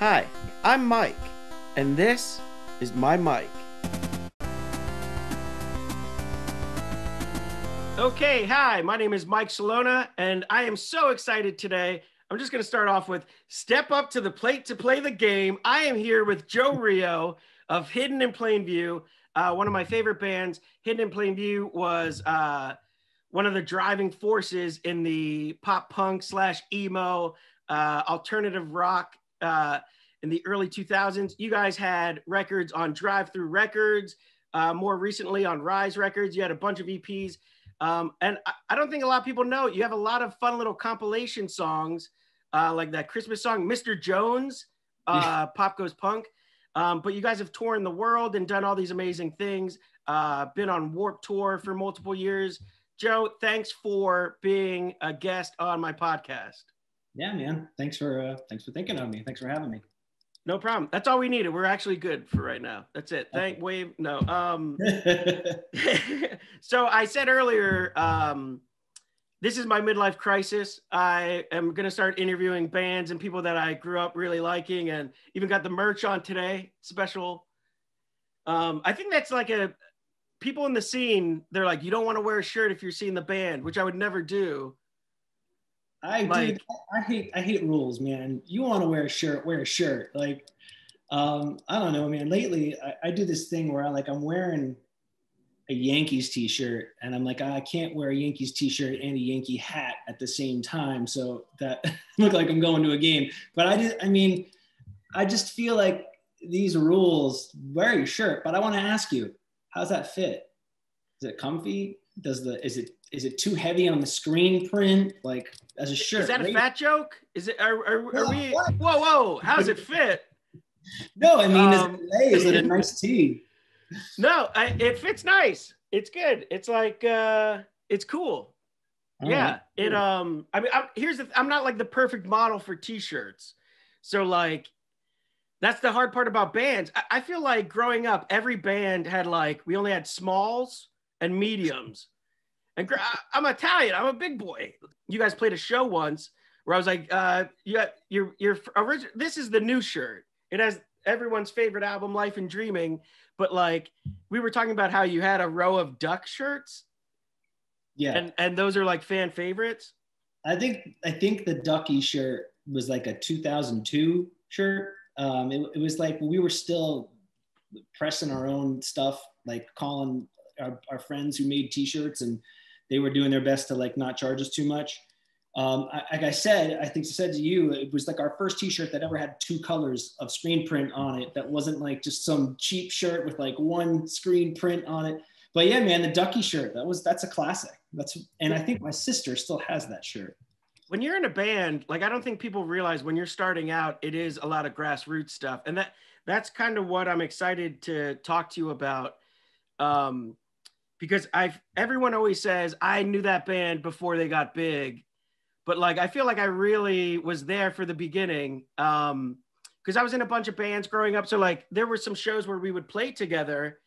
Hi, I'm Mike, and this is my mic. Okay, hi, my name is Mike Celona, and I am so excited today. I'm just going to start off with step up to the plate to play the game. I am here with Joe Reo of Hidden in Plain View, one of my favorite bands. Hidden in Plain View was one of the driving forces in the pop punk / emo alternative rock in the early 2000s. You guys had records on Drive Through Records, more recently on Rise Records. You had a bunch of EPs. And I don't think a lot of people know, you have a lot of fun little compilation songs, like that Christmas song, Mr. Jones, Pop Goes Punk. But you guys have toured the world and done all these amazing things, been on Warped Tour for multiple years. Joe, thanks for being a guest on my podcast. Yeah, man. Thanks for thinking of me. Thanks for having me. No problem. That's all we needed. We're actually good for right now. That's it. Thank wave. No. So I said earlier, this is my midlife crisis. I am going to start interviewing bands and people that I grew up really liking, and even got the merch on today. Special. I think that's like people in the scene, they're like, you don't want to wear a shirt if you're seeing the band, which I would never do. I hate rules, man. You want to wear a shirt, wear a shirt. Like, I don't know, man. Lately, I do this thing where I'm wearing a Yankees t-shirt, and I'm like, I can't wear a Yankees t-shirt and a Yankee hat at the same time, so that look like I'm going to a game. But I just feel like these rules, wear your shirt. But I want to ask you, how's that fit? Is it comfy? Is it too heavy on the screen print? Like, as a shirt. Is that a fat joke? Is it? Are we? Whoa! How's it fit? No, I mean, is it a nice tee? No, it fits nice. It's good. It's like it's cool. All yeah. Right. I'm not like the perfect model for t-shirts, so like that's the hard part about bands. I feel like growing up, every band had we only had smalls and mediums. And I'm Italian. I'm a big boy. You guys played a show once where I was like, your original. This is the new shirt. It has everyone's favorite album, Life and Dreaming. But we were talking about how you had a row of duck shirts. Yeah. And those are fan favorites. I think the Ducky shirt was like a 2002 shirt. It was we were still pressing our own stuff, calling our friends who made t-shirts, and they were doing their best to not charge us too much. I said to you, it was our first t-shirt that ever had two colors of screen print on it. That wasn't just some cheap shirt with one screen print on it. But yeah, man, the Ducky shirt, that's a classic. And I think my sister still has that shirt. When you're in a band, I don't think people realize when you're starting out, it is a lot of grassroots stuff. And that's kind of what I'm excited to talk to you about. Because everyone always says I knew that band before they got big, but I feel like I really was there for the beginning, because I was in a bunch of bands growing up. So there were some shows where we would play together,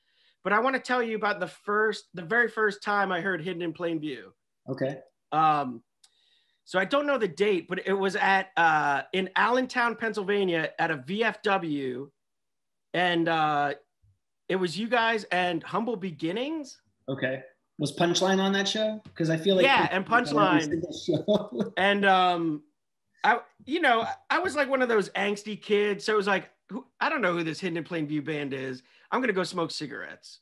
but I want to tell you about the very first time I heard Hidden in Plain View. Okay. So I don't know the date, but it was at in Allentown, Pennsylvania, at a VFW, and it was you guys and Humble Beginnings. Okay. Was Punchline on that show? Because I feel like and Punchline. And I was one of those angsty kids. So it was I don't know who this Hidden in Plain View band is. I'm gonna go smoke cigarettes.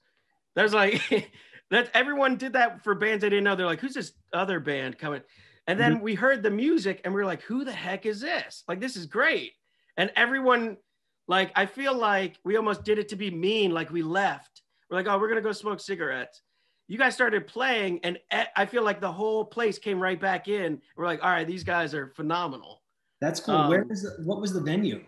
That was that everyone did that for bands I didn't know. They're who's this other band coming? And then we heard the music and we were who the heck is this? This is great. And everyone, I feel like we almost did it to be mean. We left. We're oh, we're gonna go smoke cigarettes. You guys started playing, and I feel like the whole place came right back in. We're all right, these guys are phenomenal. That's cool. What was the venue?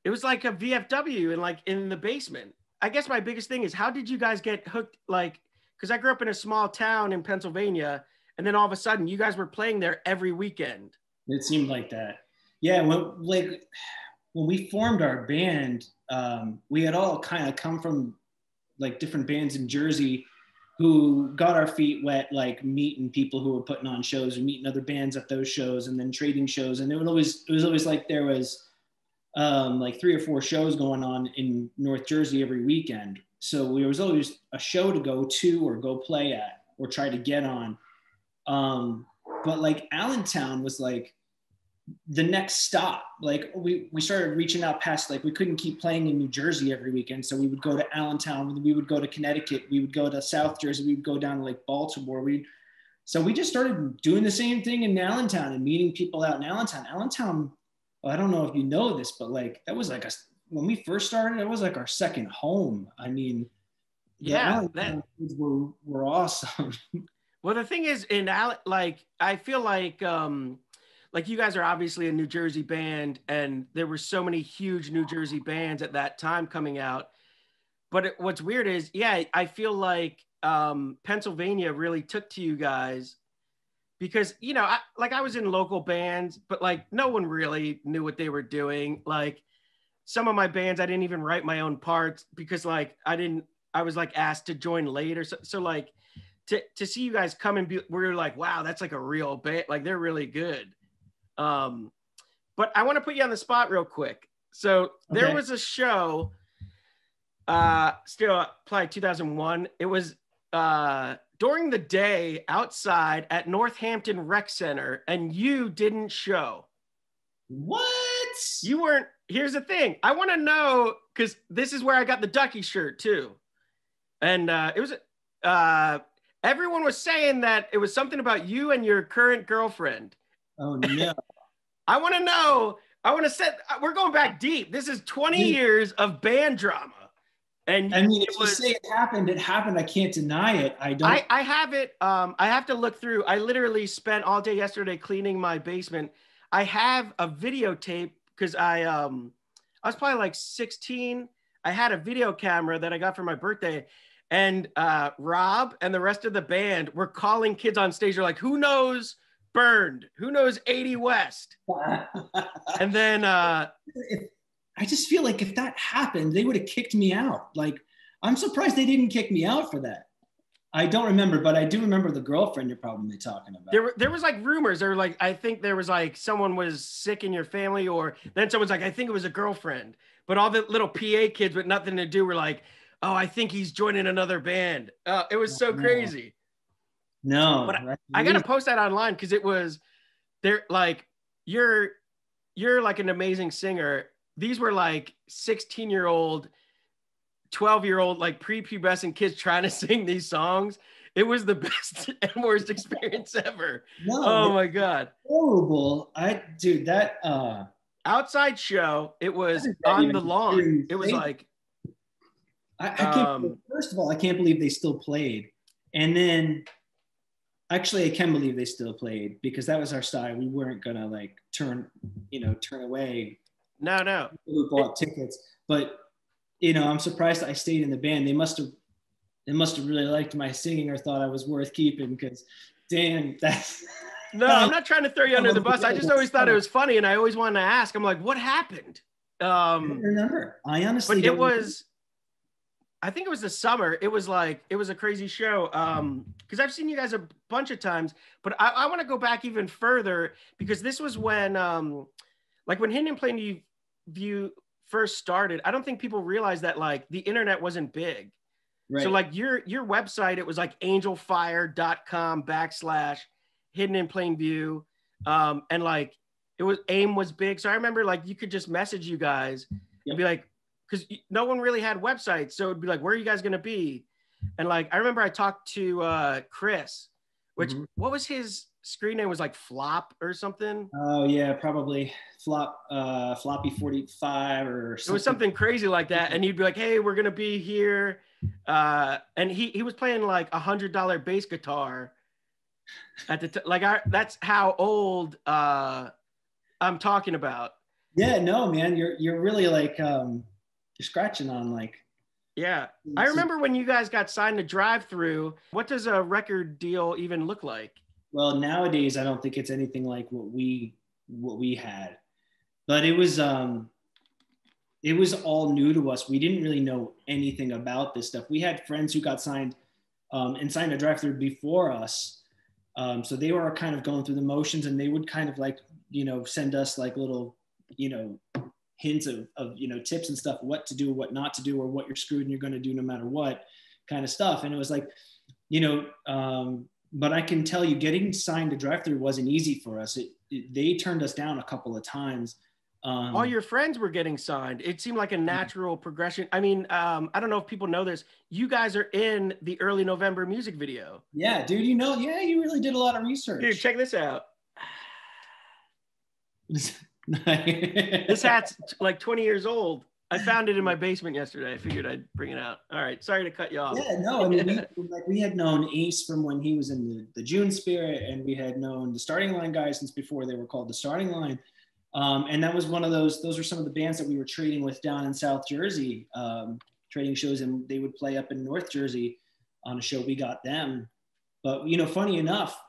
It was a VFW and in the basement. I guess my biggest thing is, how did you guys get hooked? Because I grew up in a small town in Pennsylvania, and then all of a sudden you guys were playing there every weekend. It seemed like that. Yeah. When we formed our band, we had all kind of come from different bands in Jersey who got our feet wet, meeting people who were putting on shows or meeting other bands at those shows and then trading shows. And it was always there was like 3 or 4 shows going on in North Jersey every weekend. So there was always a show to go to or go play at or try to get on. But like Allentown was like the next stop. Like we started reaching out past, like we couldn't keep playing in New Jersey every weekend. So we would go to Allentown, we would go to Connecticut, we would go to South Jersey, we would go down to like Baltimore. So we just started doing the same thing in Allentown and meeting people out in Allentown. Allentown, well, I don't know if you know this, but like that was like when we first started, it was like our second home. I mean, yeah, Allentown kids were awesome. Well, the thing is, like I feel like you guys are obviously a New Jersey band, and there were so many huge New Jersey bands at that time coming out. But what's weird is, yeah, I feel like Pennsylvania really took to you guys because, you know, I was in local bands, but like no one really knew what they were doing. Like some of my bands, I didn't even write my own parts because like I was like asked to join later. So like to see you guys come and be, we're like, wow, that's like a real band. Like they're really good. But I want to put you on the spot real quick. So there was a show, still probably 2001. It was during the day outside at Northampton Rec Center, and you didn't show. What? You weren't. Here's the thing. I want to know, because this is where I got the Ducky shirt too. And it was, everyone was saying that it was something about you and your current girlfriend. Oh, no. I want to know. We're going back deep. This is 20 years of band drama. And I mean, if you say it happened, it happened. I can't deny it. I have it. I have to look through. I literally spent all day yesterday cleaning my basement. I have a videotape because I was probably like 16. I had a video camera that I got for my birthday. And Rob and the rest of the band were calling kids on stage. They're like, who knows Burned? Who knows 80 West? And then I just feel like if that happened, they would have kicked me out. Like, I'm surprised they didn't kick me out for that. I don't remember, but I do remember the girlfriend you're probably talking about. There was like rumors. There were like, I think there was like someone was sick in your family, or then someone's like, I think it was a girlfriend. But all the little PA kids with nothing to do were like, oh, I think he's joining another band. It was so crazy. No, but I got to post that online because it was there. Like you're like an amazing singer. These were like 16-year-old, 12-year-old, like prepubescent kids trying to sing these songs. It was the best and worst experience ever. No, oh my God. Horrible. Dude, that outside show, it was on the lawn. It was like, I can't, first of all, I can't believe they still played. And then actually I can believe they still played because that was our style. We weren't gonna like turn away. No. Who bought tickets. But I'm surprised I stayed in the band. They must have really liked my singing or thought I was worth keeping because damn, that's no, I'm not trying to throw you under the bus. I just always thought it was funny and I always wanted to ask. I'm like, what happened? I don't remember. I honestly but it was I think it was the summer. It was a crazy show. Because I've seen you guys a bunch of times, but I want to go back even further because this was when like when Hidden and Plain View first started. I don't think people realized that like the internet wasn't big. Right. So like your website, it was like angelfire.com/Hidden in Plain View. And like AIM was big. So I remember like you could just message you guys and be like, because no one really had websites. So it'd be like, where are you guys going to be? And like, I remember I talked to Chris, which what was his screen name? Was like Flop or something? Oh yeah, probably Floppy 45 or something. It was something crazy like that. And he'd be like, hey, we're going to be here. And he was playing like $100 bass guitar at the that's how old I'm talking about. Yeah, no, man, you're really like, you're scratching on like. Yeah. I remember when you guys got signed to Drive Through. What does a record deal even look like? Well, nowadays, I don't think it's anything like what we had, but it was all new to us. We didn't really know anything about this stuff. We had friends who got signed and signed a Drive Through before us. So they were kind of going through the motions and they would kind of like, send us like little, hints of tips and stuff, what to do, what not to do, or what you're screwed and you're going to do no matter what kind of stuff. And it was like, but I can tell you, getting signed to Drive-Thru wasn't easy for us. They turned us down a couple of times. All your friends were getting signed. It seemed like a natural progression. I mean, I don't know if people know this. You guys are in the Early November music video. Yeah, dude, you really did a lot of research. Dude, check this out. This hat's like 20 years old. I found it in my basement yesterday. I figured I'd bring it out. All right, sorry to cut you off. Yeah, no, I mean, we had known Ace from when he was in the June Spirit, and we had known the Starting Line guys since before they were called the Starting Line. And that was one of those were some of the bands that we were trading with down in South Jersey, trading shows, and they would play up in North Jersey on a show. We got them. But, funny enough,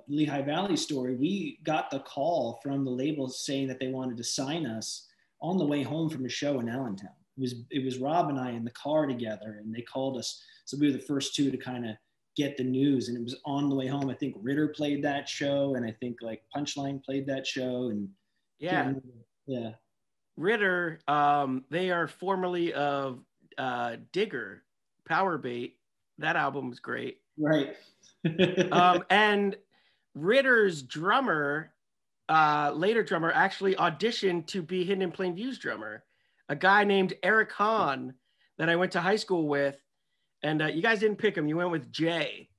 Lehigh Valley story, we got the call from the label saying that they wanted to sign us on the way home from a show in Allentown. It was Rob and I in the car together, and they called us. So we were the first two to kind of get the news, and it was on the way home. I think Ritter played that show, and I think like Punchline played that show. And yeah. Ritter, they are formerly of Digger, Power Bait. That album was great. Right. And Ritter's drummer, later drummer, actually auditioned to be Hidden in Plain View's drummer, a guy named Eric Hahn that I went to high school with. And you guys didn't pick him. You went with Jay.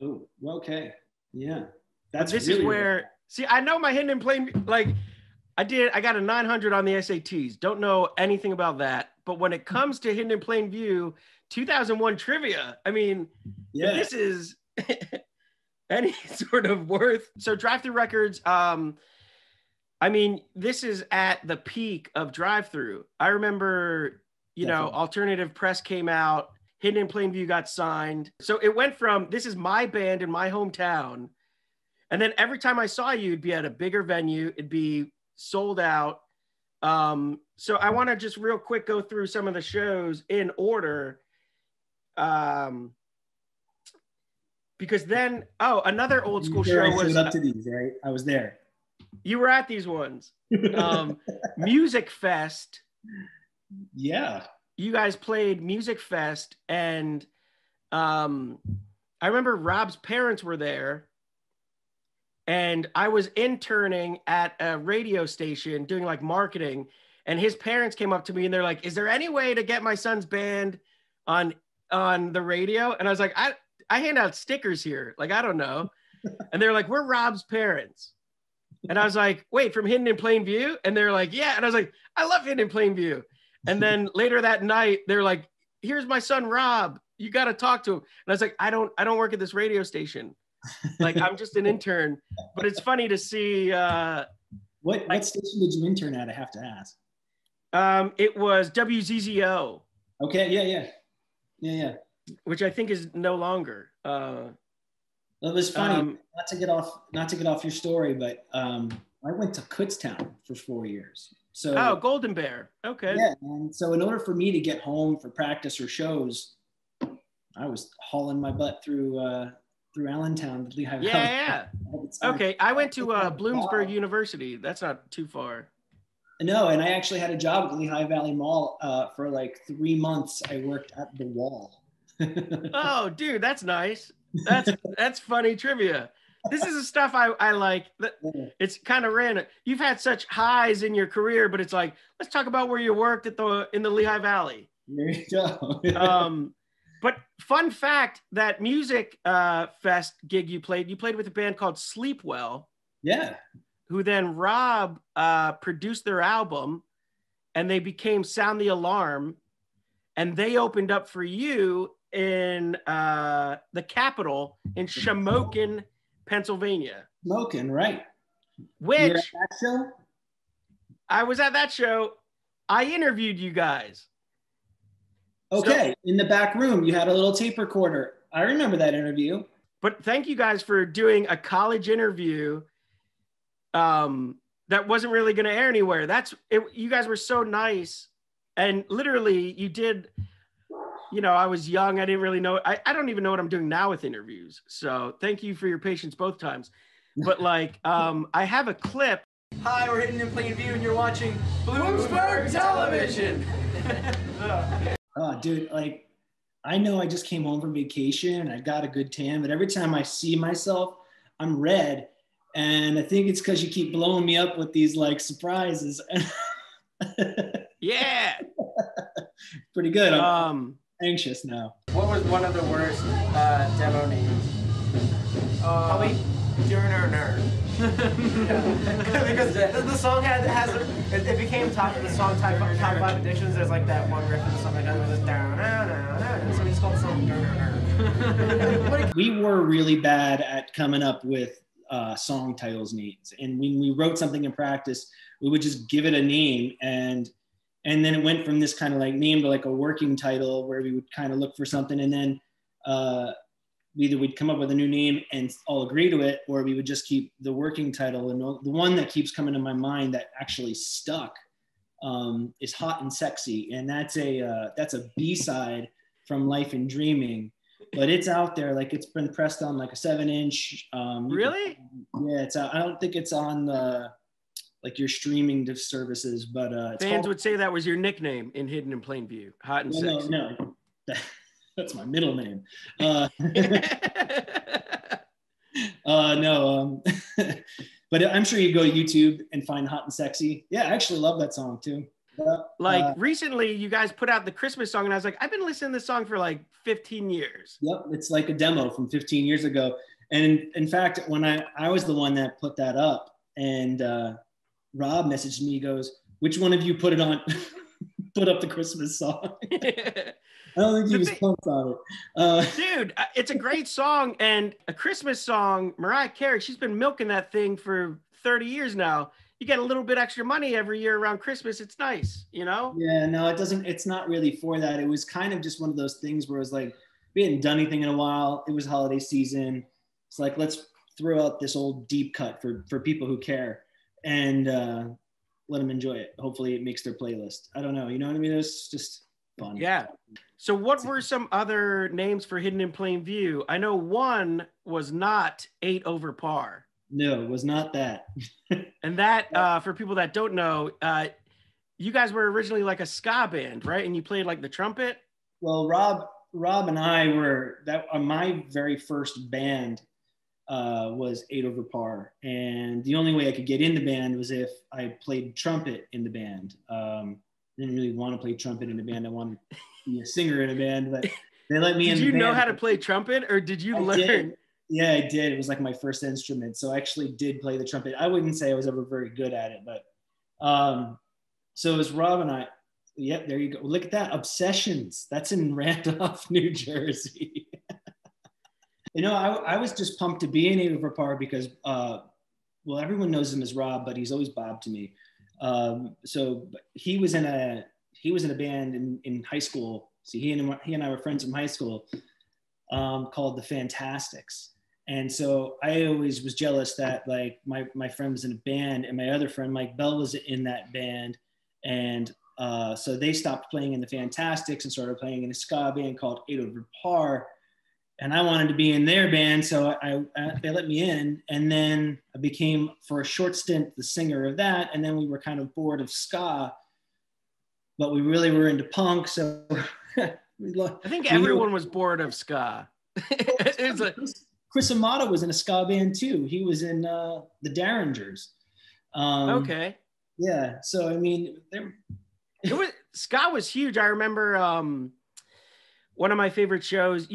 Oh, okay. Yeah. This is where, see, I know my Hidden in Plain, like I got a 900 on the SATs. Don't know anything about that. But when it comes to Hidden in Plain View, 2001 trivia, I mean, yeah, this is any sort of worth. So Drive-Thru Records, I mean, this is at the peak of Drive-Thru. I remember, Alternative Press came out, Hidden in Plain View got signed. So it went from, this is my band in my hometown. And then every time I saw you, it'd be at a bigger venue. It'd be sold out. So I want to just real quick go through some of the shows in order. Because then, another old school show was up to these, right? I was there. You were at these ones. Music Fest. Yeah. You guys played Music Fest, and I remember Rob's parents were there, and I was interning at a radio station doing like marketing, and his parents came up to me and they're like, "Is there any way to get my son's band on the radio?" And I was like, I hand out stickers here. Like, I don't know. And they're like, "We're Rob's parents." And I was like, "Wait, from Hidden in Plain View?" And they're like, "Yeah." And I was like, "I love Hidden in Plain View." And then later that night, they're like, "Here's my son, Rob. You got to talk to him." And I was like, I don't work at this radio station. Like, I'm just an intern. But it's funny to see. What station did you intern at? I have to ask. It was WZZO. Okay. Yeah. Which I think is no longer. It was funny. Not to get off your story, but I went to Kutztown for 4 years. So Golden Bear. Okay. Yeah, and so in order for me to get home for practice or shows, I was hauling my butt through Allentown to Lehigh Valley. Yeah. Okay, I went to Bloomsburg University. That's not too far. No, and I actually had a job at Lehigh Valley Mall for like 3 months. I worked at the Wall. Oh, dude, that's nice. That's funny trivia. This is the stuff I like. It's kind of random. You've had such highs in your career, but it's like, let's talk about where you worked in the Lehigh Valley. There you go. But fun fact, that Music Fest gig you played with a band called Sleepwell. Yeah. Who then Rob produced their album, and they became Sound the Alarm, and they opened up for you in the Capitol in Shamokin, Pennsylvania. Shamokin, right. Which, you were at that show? I was at that show. I interviewed you guys. Okay, in the back room, you had a little tape recorder. I remember that interview. But thank you guys for doing a college interview that wasn't really going to air anywhere. You guys were so nice. And literally, you did, I was young. I didn't really know. I don't even know what I'm doing now with interviews. So thank you for your patience both times. But I have a clip Hi, we're Hidden in Plain View, and you're watching Bloomsburg Television. Oh, dude, like, I know I just came home from vacation and I got a good tan, but every time I see myself, I'm red. And I think it's because you keep blowing me up with these like surprises. Yeah. Pretty good. I'm anxious now. What was one of the worst demo names? Probably Durner. Because the song it became the song top 5 editions. There's like that one riff in the song that goes with down, so we just called the song Durner. We were really bad at coming up with song titles names, and when we wrote something in practice, we would just give it a name, and then it went from this kind of like name to like a working title where we would kind of look for something, and then either we'd come up with a new name and all agree to it, or we would just keep the working title. And the one that keeps coming to my mind that actually stuck is Hot and Sexy. And that's a B-side from Life and Dreaming, but it's out there. Like, it's been pressed on like a 7-inch. Really? Yeah, it's out. I don't think it's on like your streaming services, but fans would say that was your nickname in Hidden in Plain View. Hot and Sexy. No. That's my middle name. No, but I'm sure you go to YouTube and find Hot and Sexy. Yeah, I actually love that song too. Recently, you guys put out the Christmas song, and I was like, I've been listening to this song for like 15 years. Yep, it's like a demo from 15 years ago. And in fact, when I was the one that put that up, and Rob messaged me, he goes, "Which one of you put it on? Put up the Christmas song?" I don't think he was pumped on it. Dude, it's a great song, and a Christmas song. Mariah Carey, she's been milking that thing for 30 years now. You get a little bit extra money every year around Christmas. It's nice, you know? Yeah, no, it doesn't. It's not really for that. It was kind of just one of those things where it was like, we hadn't done anything in a while. It was holiday season. It's like, let's throw out this old deep cut for people who care, and let them enjoy it. Hopefully it makes their playlist. I don't know. You know what I mean? It's just fun. Yeah. So what were some other names for Hidden in Plain View? I know one was not 8 Over Par. No, it was not that. And that, for people that don't know, you guys were originally like a ska band, right? And you played like the trumpet? Well, Rob and I were, my very first band was 8 Over Par. And the only way I could get in the band was if I played trumpet in the band. Didn't really want to play trumpet in a band. I wanted to be a singer in a band, but they let me in. Did you know how to play trumpet, or did you learn? Yeah, I did. It was like my first instrument. So I actually did play the trumpet. I wouldn't say I was ever very good at it, but so it was Rob and I. Yep, there you go. Look at that. Obsessions. That's in Randolph, New Jersey. You know, I was just pumped to be in 8 Over Par because, well, everyone knows him as Rob, but he's always Bob to me. So he was in a band in high school. So he and I were friends from high school, called the Fantastics. And so I always was jealous that like my friend was in a band, and my other friend, Mike Bell, was in that band. And so they stopped playing in the Fantastics and started playing in a ska band called 8 Over Par. And I wanted to be in their band, so they let me in. And then I became, for a short stint, the singer of that. And then we were kind of bored of ska, but we really were into punk. So I think everyone was bored of ska. Chris Amato was in a ska band too. He was in the Derringers. Okay. Yeah. So I mean, ska was huge. I remember one of my favorite shows.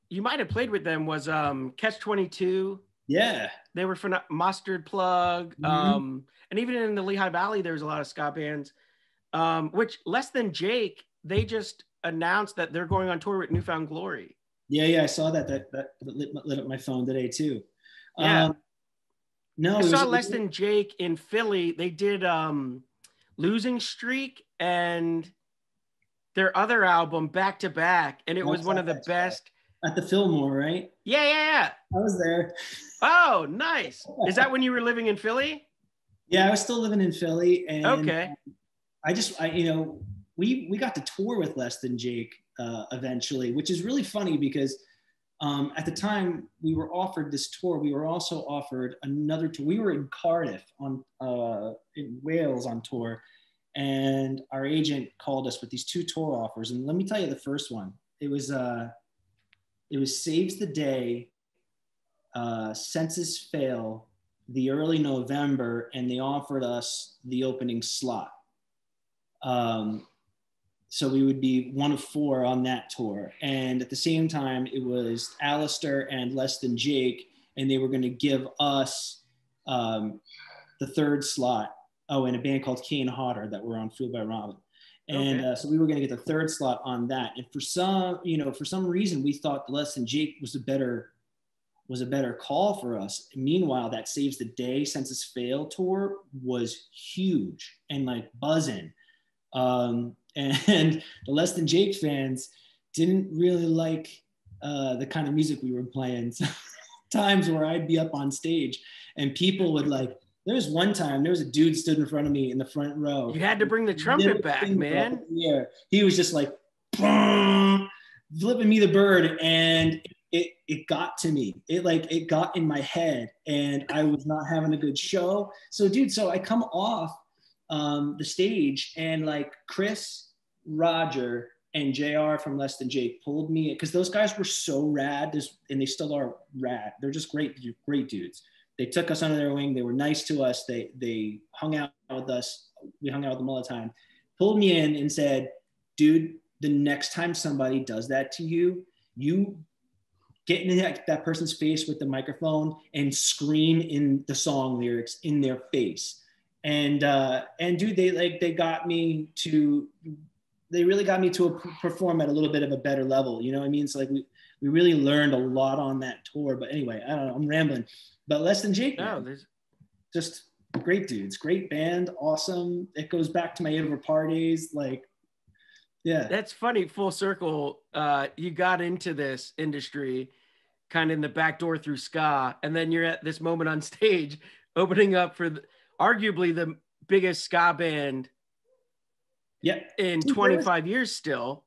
You might have played with them, was Catch 22. Yeah. They were from Mustard Plug. Mm-hmm. And even in the Lehigh Valley, there's a lot of ska bands. Which Less Than Jake, they just announced that they're going on tour with Newfound Glory. Yeah, I saw that lit up my phone today too. Yeah. No, I saw Less Than Jake in Philly. They did Losing Streak and their other album back to back, and it was one of the best. At the Fillmore, right? Yeah. I was there. Oh, nice. Is that when you were living in Philly? Yeah, I was still living in Philly, and okay. We got to tour with Less Than Jake eventually, which is really funny because At the time we were offered this tour, we were also offered another tour. We were in Cardiff in Wales on tour, and our agent called us with these 2 tour offers. And let me tell you the first one. It was Saves the Day, Census Fail, the early November, and they offered us the opening slot. So we would be one of 4 on that tour. And at the same time, it was Alistair and Less Than Jake, and they were going to give us the 3rd slot. Oh, and a band called Kane Hodder that were on Fooled by Robin. And so we were going to get the 3rd slot on that. And for some reason, we thought the Less Than Jake was a better call for us. Meanwhile, that Saves the Day Census Fail tour was huge and like buzzing. And the Less Than Jake fans didn't really like the kind of music we were playing. So, times where I'd be up on stage and people would like, there was one time, there was a dude stood in front of me in the front row. You had to bring the trumpet back, man. Yeah, he was just like, flipping me the bird, and it got to me. It got in my head, and I was not having a good show. So, dude, I come off the stage, and like Chris, Roger, and JR from Less Than Jake pulled me, because those guys were so rad, and they still are rad. They're just great dudes. They took us under their wing. They were nice to us. They hung out with us. We hung out with them all the time. Pulled me in and said, dude, the next time somebody does that to you, you get in that person's face with the microphone and scream in the song lyrics in their face. And dude, they really got me to perform at a little bit of a better level. You know what I mean? It's like we really learned a lot on that tour. But anyway, I don't know, I'm rambling. But Less Than Jake, just great dudes, great band, awesome. It goes back to my Over parties, like, yeah. That's funny, full circle. You got into this industry kind of in the back door through ska, and then you're at this moment on stage opening up for arguably the biggest ska band in 25 years still.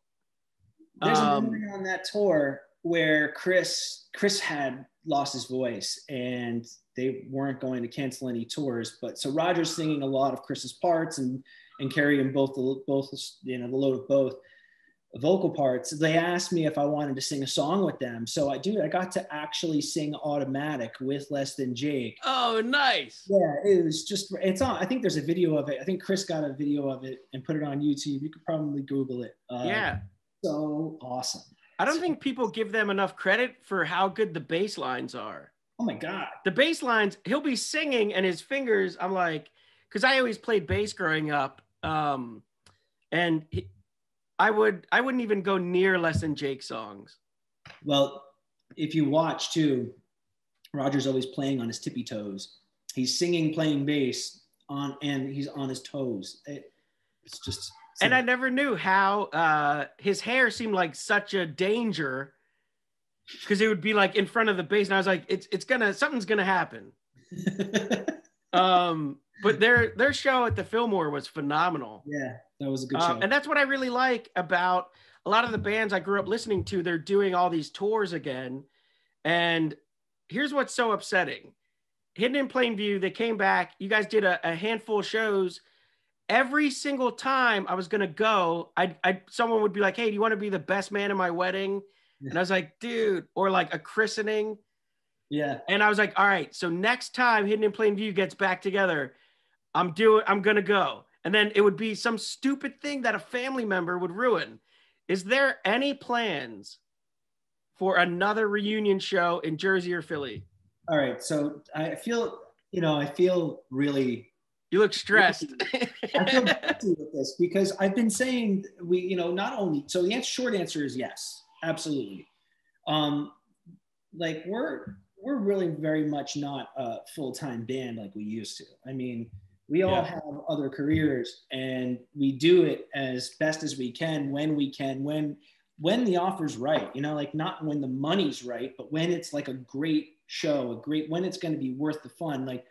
There's a memory on that tour where Chris had lost his voice and they weren't going to cancel any tours, but so Roger's singing a lot of Chris's parts and carrying both the load of both vocal parts. They asked me if I wanted to sing a song with them, so I got to actually sing Automatic with Less Than Jake. Oh, nice. Yeah, it's on. I think there's a video of it. I think Chris got a video of it and put it on YouTube. You could probably Google it. Yeah, so awesome. I don't think people give them enough credit for how good the bass lines are. Oh my God. The bass lines, he'll be singing and his fingers, I'm like, because I always played bass growing up. And I wouldn't even go near Less Than Jake songs. Well, if you watch too, Roger's always playing on his tippy toes. He's singing, playing bass and he's on his toes. It's just... And I never knew how his hair seemed like such a danger, because it would be like in front of the bass, and I was like, something's gonna happen. But their show at the Fillmore was phenomenal. Yeah, that was a good show. And that's what I really like about a lot of the bands I grew up listening to. They're doing all these tours again, and here's what's so upsetting: Hidden in Plain View, they came back. You guys did a handful of shows. Every single time I was going to go, someone would be like, hey, do you want to be the best man at my wedding? And I was like, dude, or like a christening. Yeah. And I was like, all right, so next time Hidden in Plain View gets back together, I'm going to go. And then it would be some stupid thing that a family member would ruin. Is there any plans for another reunion show in Jersey or Philly? All right. So I feel really... You look stressed. I feel guilty with this because I've been saying not only, so the short answer is yes, absolutely. Like we're really very much not a full-time band like we used to. I mean, we all have other careers and we do it as best as we can, when when the offer's right, like not when the money's right, but when it's like a great show, when it's going to be worth the fun. Like,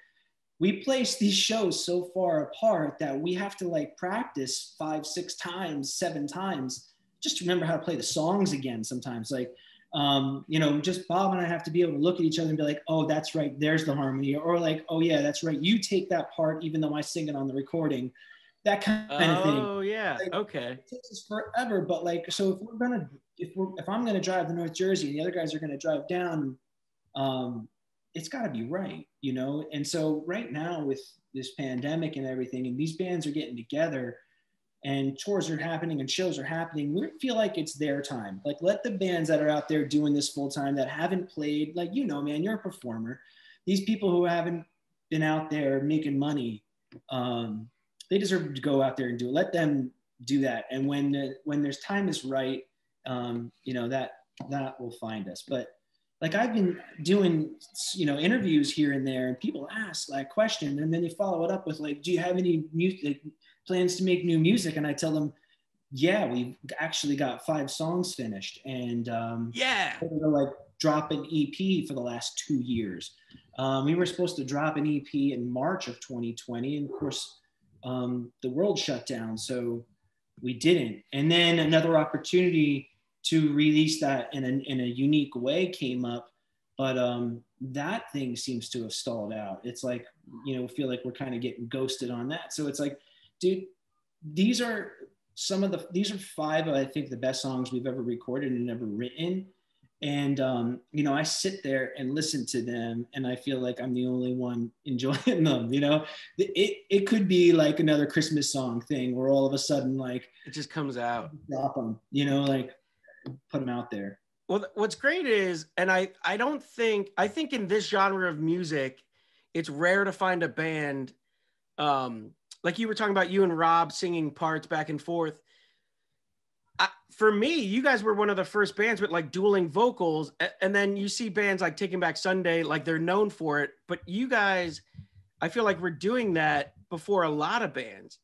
we place these shows so far apart that we have to like practice 5, 6 times, 7 times, just to remember how to play the songs again sometimes. Like You know, just Bob and I have to be able to look at each other and be like, oh, that's right, there's the harmony, or like, oh yeah, that's right, you take that part even though I sing it on the recording, that kind of thing. Oh yeah, like, okay. It takes us forever, but like, so if I'm gonna drive to North Jersey and the other guys are gonna drive down, it's got to be right, you know. And so right now with this pandemic and everything, and these bands are getting together and tours are happening and shows are happening, we feel like it's their time. Like, let the bands that are out there doing this full time, that haven't played, like, you know, man, you're a performer. These people who haven't been out there making money, they deserve to go out there and do it. Let them do that. And when there's time is right, you know, that will find us. But like, I've been doing, you know, interviews here and there, and people ask that question, and then they follow it up with like, do you have any music plans to make new music? And I tell them, yeah, we've actually got 5 songs finished, and yeah, we're gonna like drop an EP for the last 2 years. We were supposed to drop an EP in March of 2020, and of course the world shut down, so we didn't. And then another opportunity to release that in a unique way came up, but that thing seems to have stalled out. It's like, you know, feel like we're kind of getting ghosted on that. So it's like, dude, these are 5 of, I think, the best songs we've ever recorded and ever written. And you know, I sit there and listen to them, and I feel like I'm the only one enjoying them. You know, it could be like another Christmas song thing where all of a sudden, like, it just comes out, drop them, you know, like, put them out there. Well, what's great is, and I think in this genre of music, it's rare to find a band, like you were talking about, you and Rob singing parts back and forth. For me, you guys were one of the first bands with like dueling vocals, and then you see bands like Taking Back Sunday, like they're known for it, but you guys, I feel like we're doing that before a lot of bands.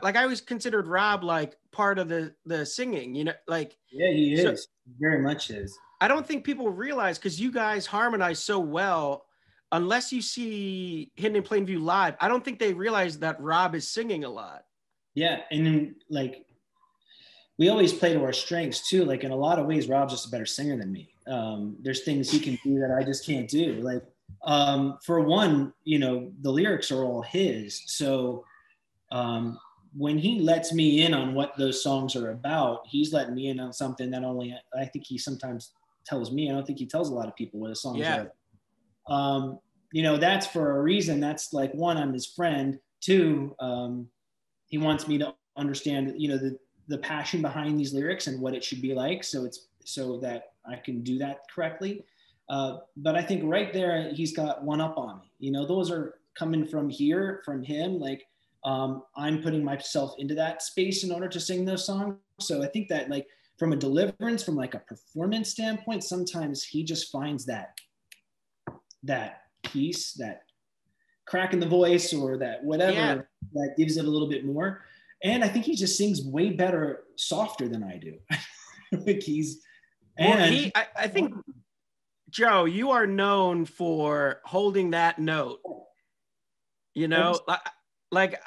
Like, I always considered Rob like part of the singing, you know, like. Yeah, he is. So, very much is. I don't think people realize, because you guys harmonize so well, unless you see Hidden in Plain View live, I don't think they realize that Rob is singing a lot. Yeah, and then like, we always play to our strengths too. Like, in a lot of ways, Rob's just a better singer than me. There's things he can do that I just can't do. Like, for one, you know, the lyrics are all his. So when he lets me in on what those songs are about, he's letting me in on something that only I think he sometimes tells me. I don't think he tells a lot of people what his songs are. You know, that's for a reason. That's like, one, I'm his friend. 2, he wants me to understand, you know, the passion behind these lyrics and what it should be like. So it's so that I can do that correctly. But I think right there, he's got one up on me. You know, those are coming from him. Like, I'm putting myself into that space in order to sing those songs. So I think that, like, from a deliverance, from like a performance standpoint, sometimes he just finds that piece, that crack in the voice, or that whatever that gives it a little bit more. And I think he just sings way better softer than I do. Like, I think, Joe, you are known for holding that note. You know, like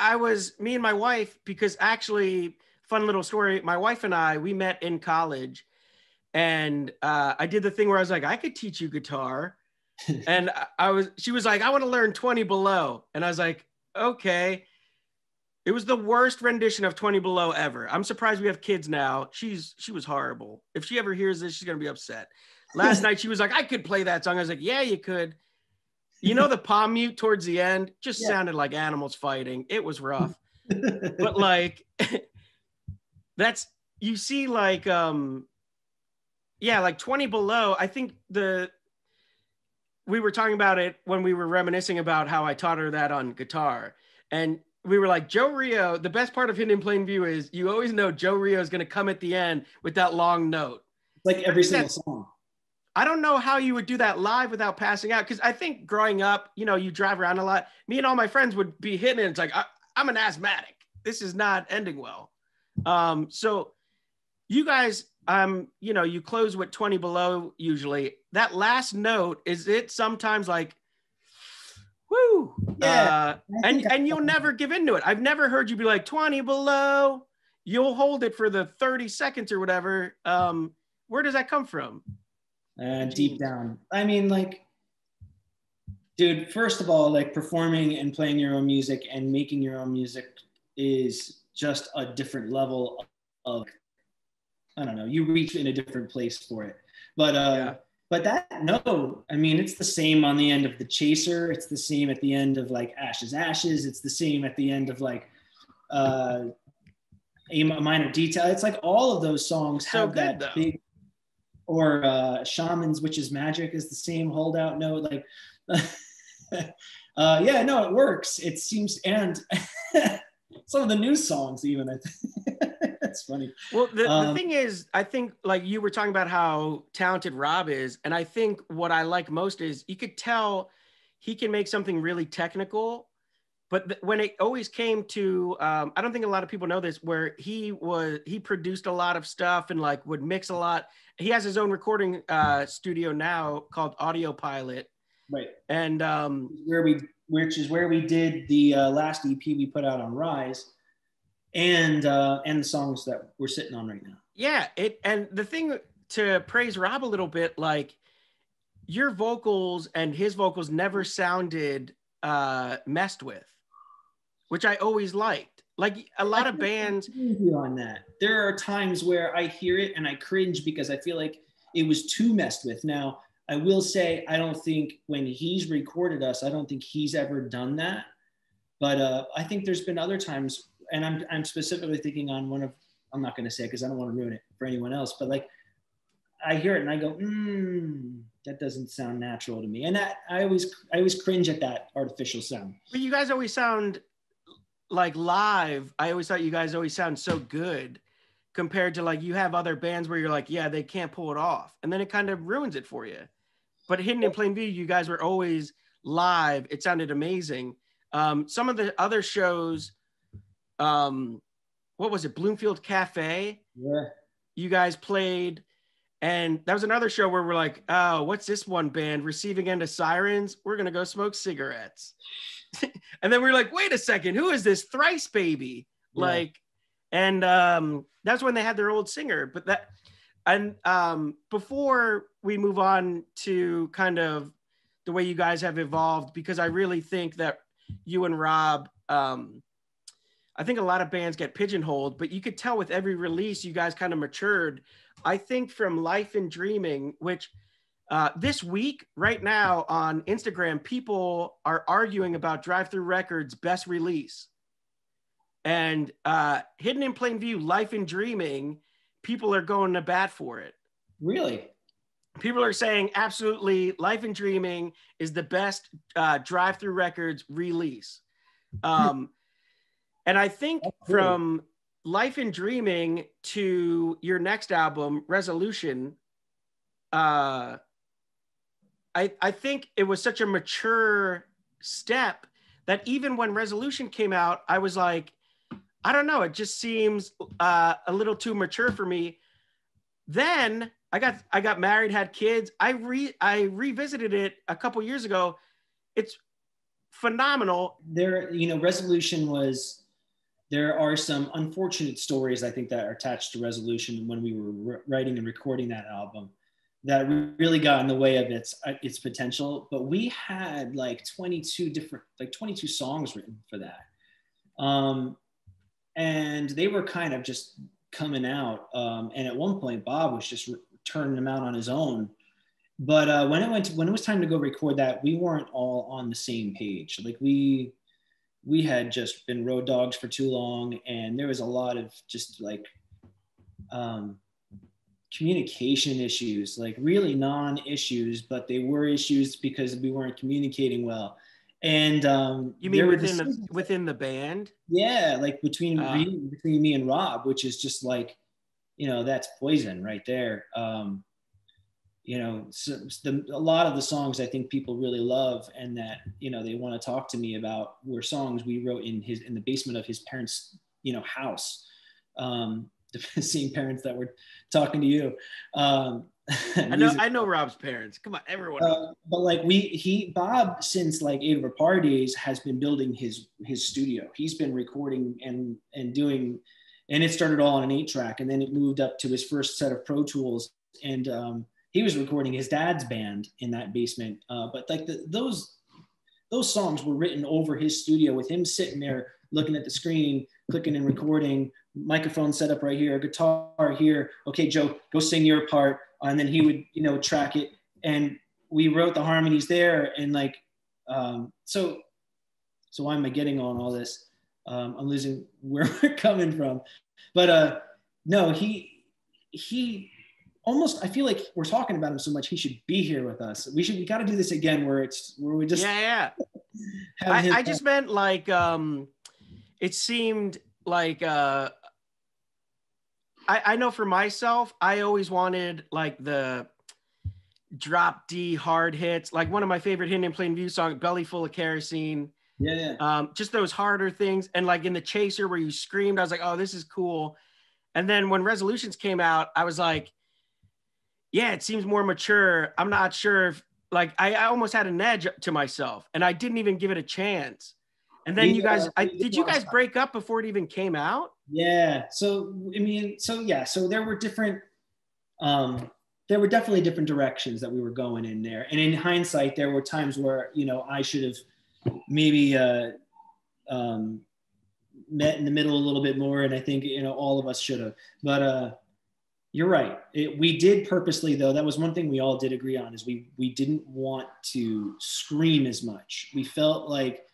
me and my wife, because actually, fun little story, my wife and I, we met in college, and I did the thing where I was like, I could teach you guitar. And she was like, I want to learn 20 Below. And I was like, okay. It was the worst rendition of 20 Below ever. I'm surprised we have kids now. She was horrible. If she ever hears this, she's going to be upset. Last night, she was like, I could play that song. I was like, yeah, you could. You know, the palm mute towards the end just sounded like animals fighting. It was rough. But like, you see, like, like 20 Below, I think we were talking about it when we were reminiscing about how I taught her that on guitar. And we were like, Joe Reo, the best part of Hidden in Plain View is you always know Joe Reo is going to come at the end with that long note. Like every single song. I don't know how you would do that live without passing out. Because I think growing up, you know, you drive around a lot. Me and all my friends would be hitting it. It's like, I'm an asthmatic. This is not ending well. So you guys, you know, you close with 20 Below usually. That last note, is it sometimes like, woo? Yeah. And you'll never give into it. I've never heard you be like 20 Below. You'll hold it for the 30 seconds or whatever. Where does that come from? deep down. I mean, like, dude, first of all, like performing and playing your own music and making your own music is just a different level of, I don't know, you reach in a different place for it. But that, no, I mean, it's the same on the end of The Chaser. It's the same at the end of like Ashes, Ashes. It's the same at the end of like A Minor Detail. It's like all of those songs have that big, or Shaman's Witch's Magic is the same holdout note. Like, yeah, no, it works. It seems, and some of the new songs even, I think. That's funny. Well, the thing is, I think like you were talking about how talented Rob is. And I think what I like most is you could tell he can make something really technical, but when it always came to, I don't think a lot of people know this, where he produced a lot of stuff and like would mix a lot. He has his own recording studio now called Audio Pilot. Right. And which is where we did the last EP we put out on Rise. And the songs that we're sitting on right now. Yeah, and the thing to praise Rob a little bit, like your vocals and his vocals never sounded messed with, which I always liked. Like a lot of bands on that. There are times where I hear it and I cringe because I feel like it was too messed with. Now, I will say I don't think when he's recorded us, I don't think he's ever done that. But I think there's been other times, and I'm specifically thinking on one of, I'm not going to say because I don't want to ruin it for anyone else, but like I hear it and I go, that doesn't sound natural to me. And that I always cringe at that artificial sound. But you guys always sound like live. I always thought you guys always sound so good compared to like you have other bands where you're like, yeah, they can't pull it off. And then it kind of ruins it for you. But Hidden in Plain View, you guys were always live. It sounded amazing. Some of the other shows, what was it? Bloomfield Cafe. Yeah. You guys played, and that was another show where we're like, oh, what's this one band? Receiving End of Sirens. We're going to go smoke cigarettes. And then we were like, wait a second, who is this Thrice Baby? Yeah. Like, and that's when they had their old singer. But that, and before we move on to kind of the way you guys have evolved, because I really think that you and Rob, I think a lot of bands get pigeonholed, but you could tell with every release, you guys kind of matured. I think from Life and Dreaming, which this week, right now on Instagram, people are arguing about Drive Thru Records' best release. And Hidden in Plain View, Life and Dreaming, people are going to bat for it. Really? People are saying absolutely Life and Dreaming is the best Drive Thru Records release. And I think from Life and Dreaming to your next album, Resolution, I think it was such a mature step that even when Resolution came out, I was like, I don't know, it just seems a little too mature for me. Then I got married, had kids. I revisited it a couple years ago. It's phenomenal. Resolution was, there are some unfortunate stories, I think, that are attached to Resolution when we were writing and recording that album that really got in the way of its potential. But we had like 22 songs written for that. And they were kind of just coming out. And at one point, Bob was just turning them out on his own. But when it was time to go record that, we weren't all on the same page. Like we had just been road dogs for too long, and there was a lot of just like communication issues, like really non-issues, but they were issues because we weren't communicating well. And you mean within the band? Yeah, like between me and Rob, which is just like, that's poison right there. A lot of the songs I think people really love and that, they want to talk to me about were songs we wrote in the basement of his parents', house. The same parents that were talking to you. I know Rob's parents. Come on, everyone. But like Bob, since like Eight of Our Parties, has been building his studio. He's been recording and doing, and it started all on an 8-track, and then it moved up to his first set of Pro Tools. And he was recording his dad's band in that basement. But like those songs were written over his studio with him sitting there looking at the screen, clicking and recording, microphone set up right here, guitar here. Okay, Joe, go sing your part. And then he would, you know, track it. And we wrote the harmonies there. And like, so why am I getting on all this? I'm losing where we're coming from. But no, he almost, I feel like we're talking about him so much, he should be here with us. We got to do this again where we just. Yeah. I just meant like, it seemed like, I know for myself, I always wanted like the drop D hard hits, like one of my favorite Hidden in Plain View song, Belly Full of Kerosene. Yeah. Just those harder things. And like in the Chaser where you screamed, I was like, oh, this is cool. And then when Resolutions came out, I was like, yeah, it seems more mature. I'm not sure if like, I almost had an edge to myself and I didn't even give it a chance. And then you guys, did you guys break up before it even came out? Yeah. So, I mean, so there were definitely different directions that we were going in there. And in hindsight, there were times where, you know, I should have maybe met in the middle a little bit more. And I think, you know, all of us should have, but you're right. We did purposely though. That was one thing we all did agree on is we didn't want to scream as much. We felt like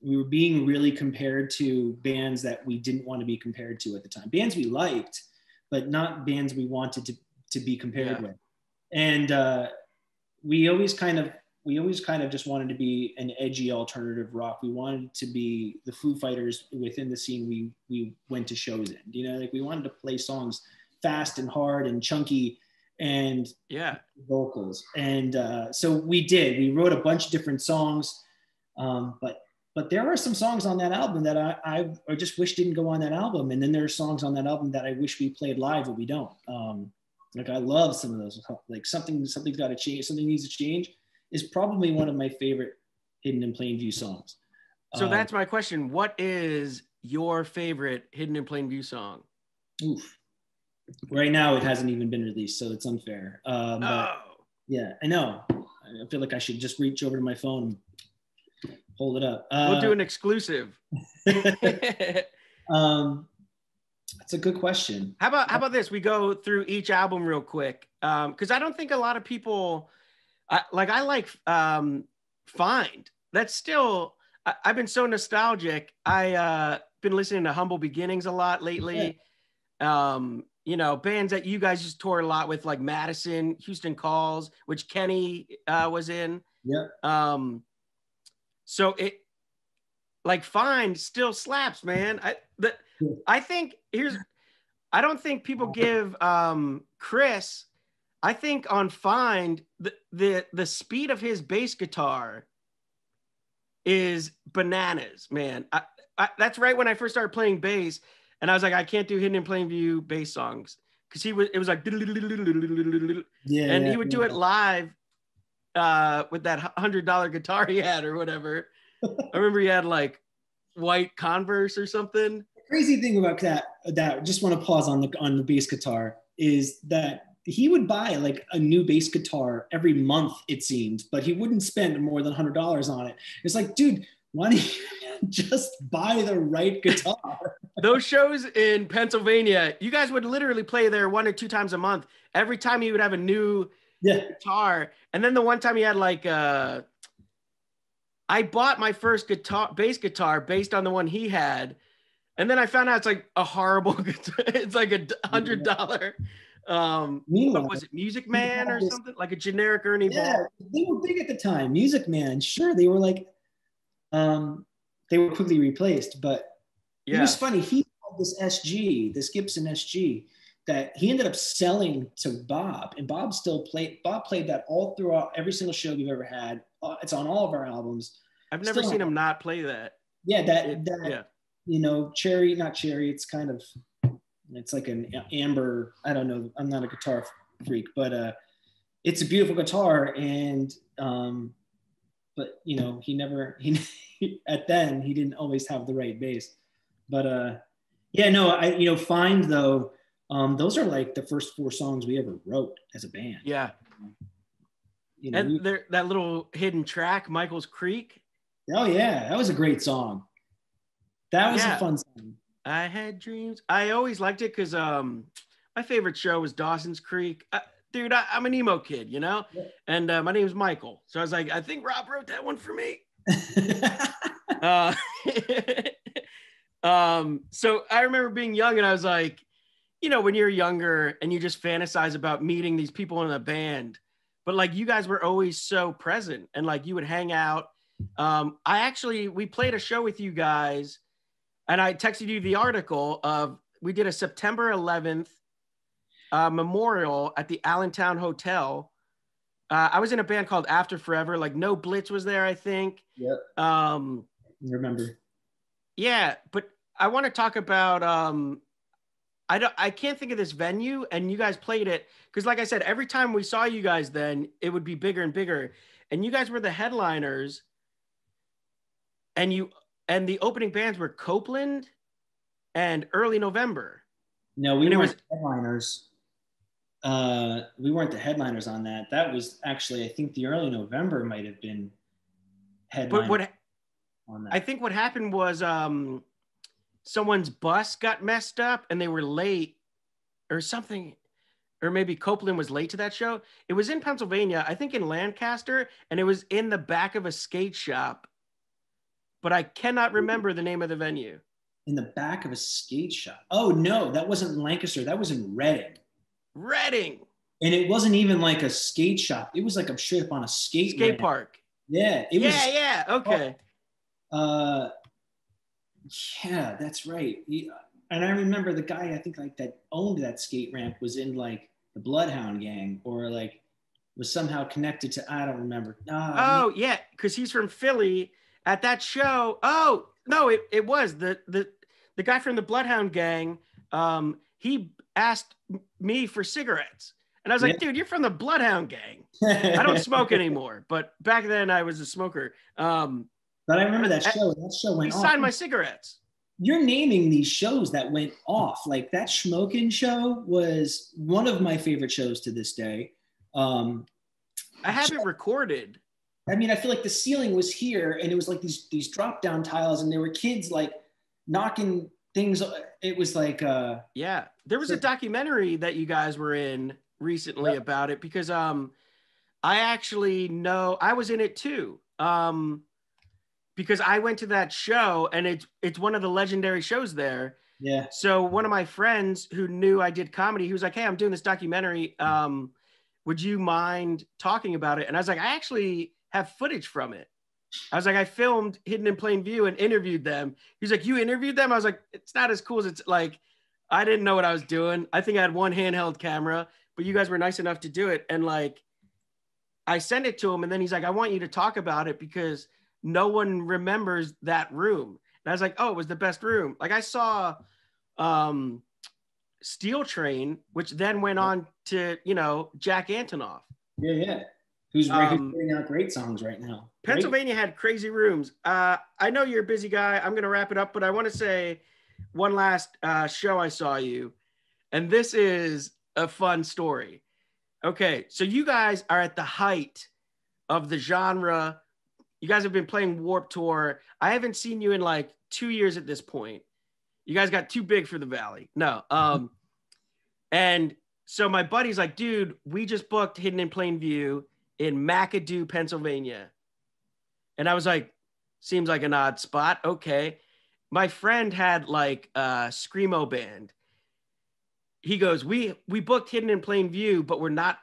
we were being really compared to bands that we didn't want to be compared to at the time. Bands we liked, but not bands we wanted to be compared with. And we always kind of just wanted to be an edgy alternative rock. We wanted to be the Foo Fighters within the scene we went to shows in. You know, like we wanted to play songs fast and hard and chunky and vocals. And so we did. We wrote a bunch of different songs, but there are some songs on that album that I just wish didn't go on that album. And then there are songs on that album that I wish we played live, but we don't. Like I love some of those. Like something's got to change. Something needs to change is probably one of my favorite Hidden in Plain View songs. So that's my question. What is your favorite Hidden in Plain View song? Oof. Right now, it hasn't even been released, so it's unfair. But yeah, I know. I feel like I should just reach over to my phone and hold it up. We'll do an exclusive. That's a good question. How about this? We go through each album real quick, because I don't think a lot of people I like Find. That's still I've been so nostalgic. I been listening to Humble Beginnings a lot lately. You know, bands that you guys just toured a lot with, like Madison, Houston Calls, which Kenny was in. So it like Find still slaps, man. I think I don't think people give Chris. I think on Find the speed of his bass guitar is bananas, man. That's right when I first started playing bass, and I was like, I can't do Hidden in Plain View bass songs because it was like he would do it live with that $100 guitar he had or whatever. I remember he had like white Converse or something. The crazy thing about that just want to pause on the bass guitar is that he would buy like a new bass guitar every month, it seemed, but he wouldn't spend more than $100 on it. It's like, dude, why don't you just buy the right guitar? Those shows in Pennsylvania, you guys would literally play there 1 or 2 times a month. Every time he would have a new guitar. And then the one time he had like I bought my first bass guitar based on the one he had. And then I found out it's like a horrible guitar. It's like $100. What was it, Music Man or something? Like a generic Ernie Ball? They were big at the time. Music Man, sure. They were like, they were quickly replaced, but it was funny. He had this Gibson SG that he ended up selling to Bob, and Bob played that all throughout every single show we've ever had. It's on all of our albums. I've never seen him not play that. Yeah, you know, not cherry. It's kind of, it's like an amber. I don't know. I'm not a guitar freak, but it's a beautiful guitar. And but you know, he didn't always have the right bass. But Find though, Those are like the first 4 songs we ever wrote as a band. Yeah. You know, And that little hidden track, Michael's Creek. Oh yeah, that was a great song. That was a fun song. I had dreams. I always liked it because my favorite show was Dawson's Creek. Dude, I'm an emo kid, you know? Yeah. And my name is Michael. So I was like, I think Rob wrote that one for me. So I remember being young and I was like, you know, when you're younger and you just fantasize about meeting these people in a band, but like you guys were always so present and like you would hang out. We played a show with you guys and I texted you the article of, we did a September 11th memorial at the Allentown Hotel. I was in a band called After Forever, like No Blitz was there, I think. Yep. Remember. Yeah, but I want to talk about, I can't think of this venue and you guys played it. Cause like I said, every time we saw you guys then it would be bigger and bigger and you guys were the headliners and the opening bands were Copeland and Early November. No, we weren't the headliners. We weren't the headliners on that. That was actually, I think the Early November might have been headliners on that. I think what happened was someone's bus got messed up and they were late or something, or maybe Copeland was late to that show. It was in Pennsylvania, I think in Lancaster, and it was in the back of a skate shop, but I cannot remember the name of the venue. In the back of a skate shop. Oh no, that wasn't in Lancaster. That was in Reading. And it wasn't even like a skate shop. It was like I'm straight up on a skate park. Yeah. Yeah. Okay. Yeah, that's right. And I remember the guy, I think like that owned that skate ramp was in like the Bloodhound Gang or like was somehow connected to, I don't remember. Yeah. Cause he's from Philly at that show. Oh no, it was the guy from the Bloodhound Gang. He asked me for cigarettes and I was like, dude, you're from the Bloodhound Gang. I don't smoke anymore, but back then I was a smoker. But I remember that show. That show went off. He signed my cigarettes. You're naming these shows that went off. Like that Schmokin' show was one of my favorite shows to this day. I have it recorded. I mean, I feel like the ceiling was here and it was like these drop down tiles and there were kids like knocking things. It was like, yeah, there was a documentary that you guys were in recently about it because I actually know I was in it too. Because I went to that show and it's one of the legendary shows there. Yeah. So one of my friends who knew I did comedy, he was like, hey, I'm doing this documentary. Would you mind talking about it? And I was like, I actually have footage from it. I was like, I filmed Hidden in Plain View and interviewed them. He's like, you interviewed them? I was like, it's not as cool as it's like, I didn't know what I was doing. I think I had one handheld camera, but you guys were nice enough to do it. And like, I sent it to him and then he's like, I want you to talk about it because no one remembers that room. And I was like, oh, it was the best room. Like I saw Steel Train, which then went on to, you know, Jack Antonoff. Yeah. Who's putting out great songs right now. Pennsylvania had crazy rooms. I know you're a busy guy. I'm going to wrap it up, but I want to say one last show I saw you. And this is a fun story. Okay. So you guys are at the height of the genre. You guys have been playing Warped Tour. I haven't seen you in like 2 years at this point. You guys got too big for the Valley. No. And so my buddy's like, dude, we just booked Hidden in Plain View in McAdoo, Pennsylvania. And I was like, seems like an odd spot. Okay. My friend had like a Screamo band. He goes, we booked Hidden in Plain View, but we're not.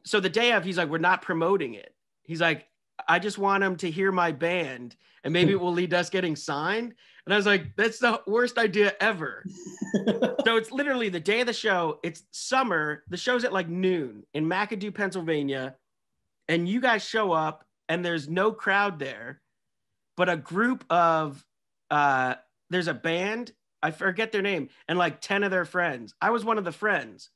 So the day of, he's like, we're not promoting it. He's like, I just want him to hear my band and maybe it will lead to us getting signed. And I was like, that's the worst idea ever. So it's literally the day of the show. It's summer. The show's at like noon in McAdoo, Pennsylvania. And you guys show up and there's no crowd there, but a group of, there's a band, I forget their name, and like 10 of their friends. I was one of the friends.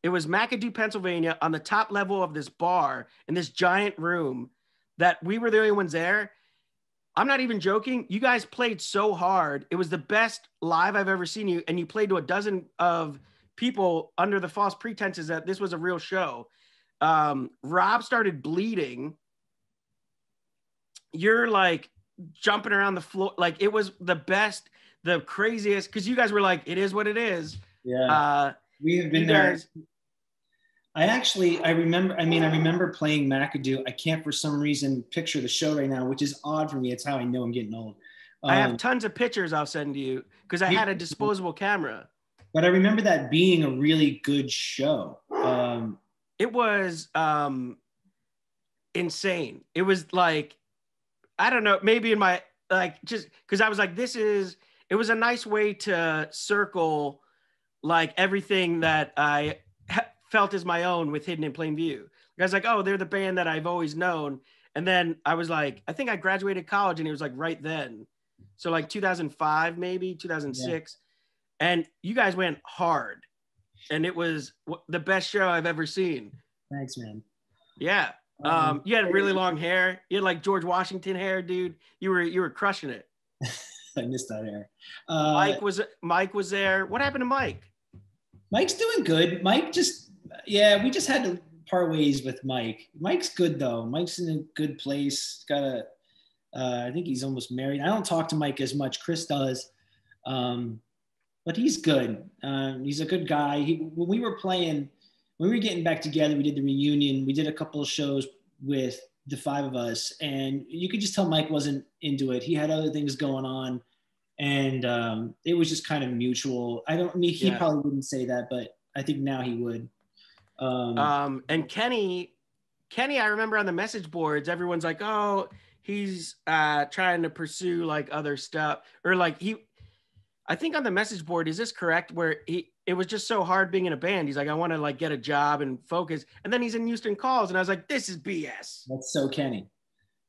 It was McAdoo, Pennsylvania on the top level of this bar in this giant room that we were the only ones there. I'm not even joking. You guys played so hard. It was the best live I've ever seen you. And you played to a dozen of people under the false pretenses that this was a real show. Rob started bleeding. You're like jumping around the floor. Like it was the best, the craziest, because you guys were like, it is what it is. Yeah. We have been there. I remember playing McAdoo. I can't for some reason picture the show right now, which is odd for me. It's how I know I'm getting old. I have tons of pictures I'll send you because I had a disposable camera. But I remember that being a really good show. It was insane. It was like, I don't know, maybe in my, like, just because I was like, it was a nice way to circle like everything that I felt as my own with Hidden in Plain View. I was like, oh, they're the band that I've always known. And then I was like, I think I graduated college and it was like right then. So like 2005, maybe 2006. Yeah. And you guys went hard and it was the best show I've ever seen. Thanks, man. Yeah. You had really long hair. You had like George Washington hair, dude. You were crushing it. I missed that hair. Mike was there. What happened to Mike? Mike's doing good. We just had to part ways with Mike. Mike's good though. Mike's in a good place. I think he's almost married. I don't talk to Mike as much. Chris does. But he's good. He's a good guy. When we were getting back together, we did the reunion. We did a couple of shows with the five of us, and you could just tell Mike wasn't into it. He had other things going on, and it was just kind of mutual. He probably wouldn't say that, but I think now he would. And Kenny, I remember on the message boards, everyone's like, oh, he's trying to pursue like other stuff, or like I think on the message board, is this correct? Where it was just so hard being in a band. He's like, I want to like get a job and focus. And then he's in Houston Calls. And I was like, this is BS. That's so Kenny.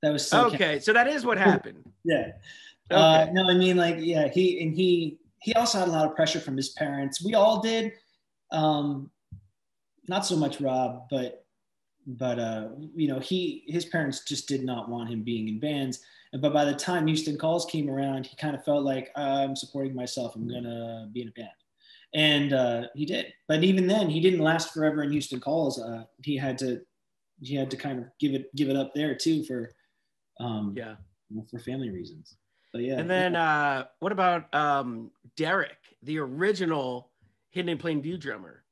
That was so okay. Kenny. So that is what happened. Yeah. Okay. No, I mean like, yeah, he also had a lot of pressure from his parents. We all did. Not so much Rob, but his parents just did not want him being in bands. But by the time Houston Calls came around, he kind of felt like, I'm supporting myself. I'm going to be in a band. And he did. But even then, he didn't last forever in Houston Calls. He had to kind of give it up there too for family reasons. But yeah. And then what about Derek, the original Hidden in Plain View drummer?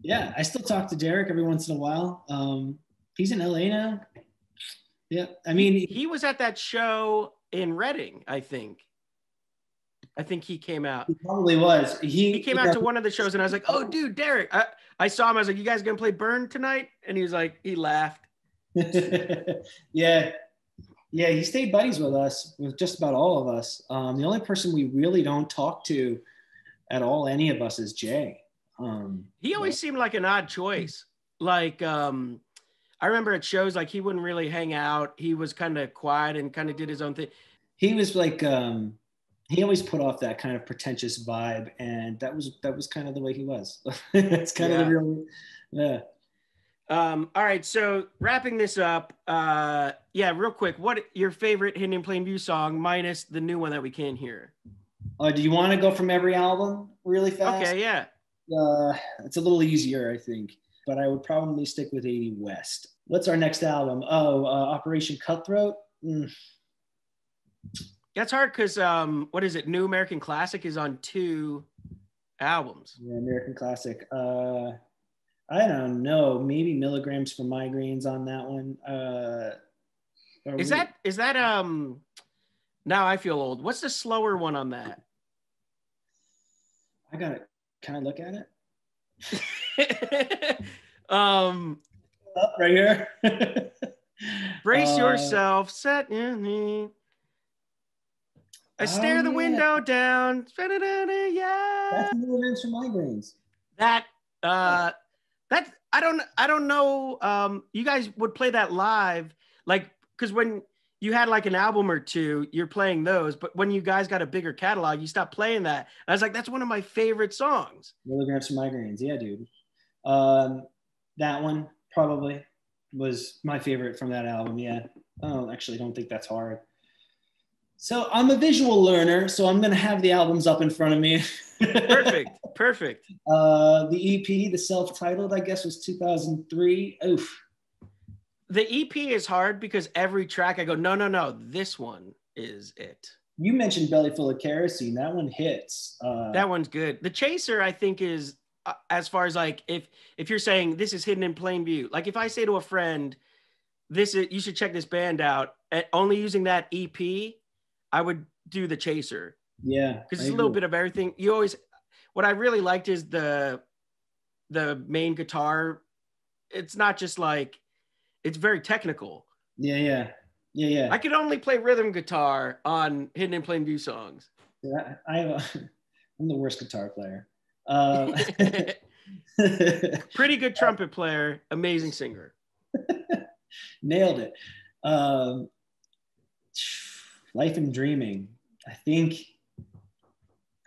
Yeah, I still talk to Derek every once in a while. He's in LA now. Yeah, I mean, he was at that show in Reading, I think he came out. He probably was. He came out to one of the shows, and I was like, "Oh, dude, Derek!" I saw him. I was like, "You guys gonna play Burn tonight?" And he was like, he laughed. Yeah. He stayed buddies with us, with just about all of us. The only person we really don't talk to at all, any of us, is Jay. He always seemed like an odd choice. Like, I remember at shows, like he wouldn't really hang out. He was kind of quiet and kind of did his own thing. He was like, he always put off that kind of pretentious vibe, and that was kind of the way he was. That's kind of the real, yeah. All right, so wrapping this up, real quick, what your favorite Hidden in Plain View song minus the new one that we can't hear? Do you want to go from every album really fast? Okay, yeah. It's a little easier, I think, but I would probably stick with 80 West. What's our next album? Operation Cutthroat. That's hard because what is it? New American Classic is on 2 albums. Yeah, American Classic. I don't know. Maybe Milligrams for Migraines on that one. Is that Now I Feel Old? What's the slower one on that? I got it. Can I look at it? Up right here. Brace yourself. Set in me. I stare the window down. Yeah. That's Milligrams for Migraines. That I don't know. You guys would play that live, like, because when you had like an album or two, you're playing those, but when you guys got a bigger catalog, you stopped playing that. And I was like, that's one of my favorite songs. Milligrams for Migraines, yeah, dude. That one probably was my favorite from that album. Yeah. Oh, actually, don't think that's hard. So I'm a visual learner, so I'm gonna have the albums up in front of me. Perfect. The EP, the self-titled, I guess, was 2003. Oof. The EP is hard because every track I go, no, this one is it. You mentioned Belly Full of Kerosene. That one hits. That one's good. The Chaser, I think, is as far as like if you're saying this is hidden in plain view. Like if I say to a friend, you should check this band out. Only using that EP, I would do the Chaser. Yeah, because it's a little bit of everything. What I really liked is the main guitar. It's not just like, it's very technical. Yeah. I could only play rhythm guitar on Hidden in Plain View songs. Yeah, I'm the worst guitar player. Pretty good trumpet player, amazing singer. Nailed it. Life and Dreaming. I think